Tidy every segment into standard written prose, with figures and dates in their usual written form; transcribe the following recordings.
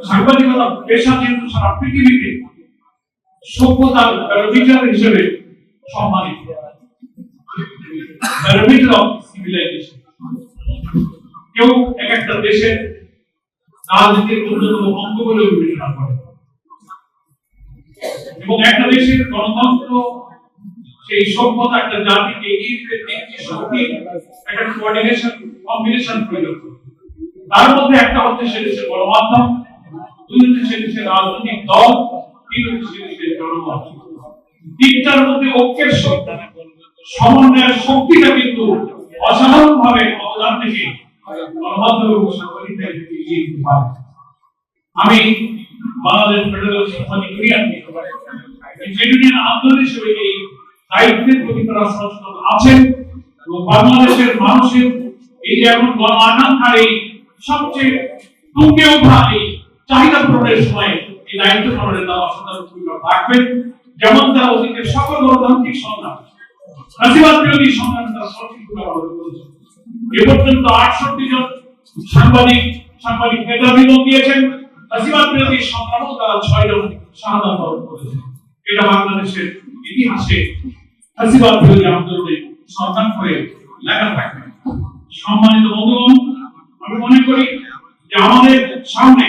সাংবাদিকতা পেশা যেহেতু সারা পৃথিবীতে সভ্যতার ব্যারোমিটার হিসেবে সম্মানিত, ব্যারোমিটার অফ সিভিলাইজেশন। কেউ এক একটা দেশের রাজনীতির অন্যতম অঙ্গ বলে বিবেচনা করে, এবং একটা দেশের গণতন্ত্র সেই সভ্যতা একটা জাতিকে এগিয়ে দিতে তিনটি শক্তির একটা কোঅর্ডিনেশন কম্বিনেশন প্রয়োজন। তার মধ্যে একটা হচ্ছে সে দেশের গণমাধ্যম, দুই হচ্ছে সে দেশের রাজনৈতিক দল, তিন হচ্ছে সে দেশের জনমত। তিনটার মধ্যে ঐক্যের শক্তি, সমন্বয়ের শক্তিটা কিন্তু অসাধারণ ভাবে অবদান রেখে গণমাধ্যম এবং সাংবাদিকদের এগিয়ে দিতে পারে। আমি বাংলাদেশ ফেডারেল সাংবাদিক ইউনিয়ন আন্দোলন হিসেবে এই দায়িত্বের প্রতি তারা সচেতন আছেন, এবং বাংলাদেশের মানুষের এই যে এখন গণ আকাঙ্ক্ষার এই সবচেয়ে তুঙ্গে ওঠা এই চাহিদা পূরণের সময় এই দায়িত্ব পালনের তারা অসাধারণ ভূমিকা রাখবেন। যেমন তারা অতীতের সকল গণতান্ত্রিক সংগ্রাম, ফ্যাসিবাদ বিরোধী সংগ্রামে তারা সঠিক ভূমিকা পালন করেছেন। এ পর্যন্ত 68 জন সাংবাদিক নেতৃত্ব দিয়েছেন। ফ্যাসিবাদ বিরোধী সংগ্রামে তারা 6 জন শাহাদাত বরণ করেছেন। এটা বাংলাদেশের ইতিহাসে ফ্যাসিবাদ বিরোধী আন্দোলনে সন্ধান করে লেখা থাকবে। সম্মানিত বন্ধুগণ, আমি মনে করি যে আমাদের সামনে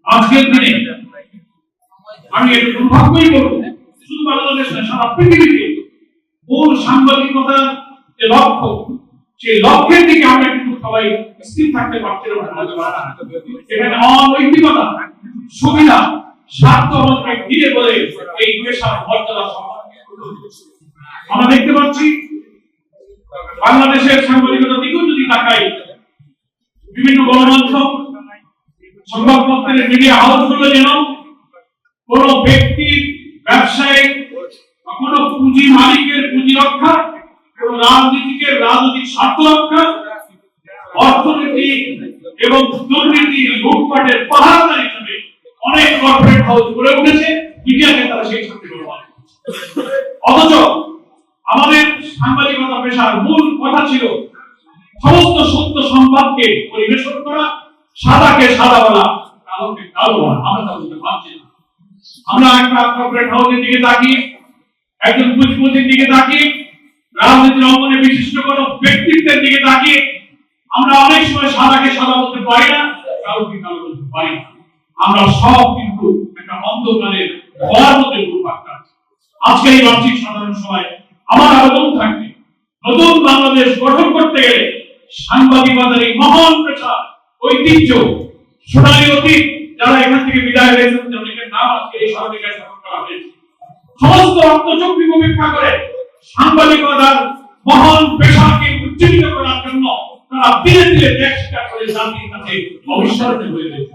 আজকের দিনে, আমি এটা দুর্ভাগ্যই বলবো, শুধু বাংলাদেশ না সারা পৃথিবীতে মূল সাংবাদিকতার যে লক্ষ্য, সেই লক্ষ্যের দিকে আমরা কিন্তু সবাই স্থির থাকতে পারছি না। এখানে অনৈতিকতা, সুবিধা, স্বার্থ আমাকে ঘিরে বলে এই পেশার মর্যাদা আমরা দেখতে পাচ্ছি। বাংলাদেশের সাংবাদিকতার দিকেও যদি তাকাই, বিভিন্ন গণমাধ্যম, সংবাদপত্রের মিডিয়া হাউসগুলো যেন কোন ব্যক্তির, ব্যবসায়ী বা কোন পুঁজি মালিকের পুঁজি রক্ষা, কোন রাজনীতিকের রাজনৈতিক স্বার্থ রক্ষা, অর্থনীতি এবং দুর্নীতি লুটপাটের পাহারাদার হিসেবে অনেক কর্পোরেট হাউস গড়ে উঠেছে। মিডিয়াকে তারা সেই সাথে ব্যবহার করছে। অথচ আমাদের সাংবাদিকতা পেশার মূল কথা ছিল সমস্ত সত্য সংবাদকে পরিবেশন করা, সাদাকে সাদা বলা, কালোকে কালো বলা। আমরা তা বলতে পারছি না। আমরা একটা কর্পোরেট হাউসের দিকে তাকিয়ে, একজন পুঁজিপতির দিকে তাকিয়ে, রাজনীতির অঙ্গনে বিশিষ্ট কোন ব্যক্তিত্বের দিকে তাকিয়ে আমরা অনেক সময় সাদাকে সাদা বলতে পারি না, কালোকে কালো বলতে পারি না। আমরা সব কিন্তু একটা অন্ধকারের ঘোড়ার মধ্যে ঘুরপাক খাচ্ছি। আজকে এই বার্ষিক সাধারণ সভায় আমার আবেদন থাকবে, নতুন বাংলাদেশ গঠন করতে গেলে সাংবাদিকতার এই মহান পেশা, ঐতিহ্য, সোনালী অতীত, যারা এখান থেকে বিদায় হয়েছেন, যাদের নাম আজকে এই সভায় স্থাপন করা হয়েছে, সমস্ত রক্তচক্রী উপেক্ষা করে সাংবাদিকতার মহান পেশাকে উজ্জীবিত করার জন্য তারা ধীরে ধীরে দেশ ত্যাগ করে জাতির কাছে অবিস্মরণীয় হয়ে গেছে।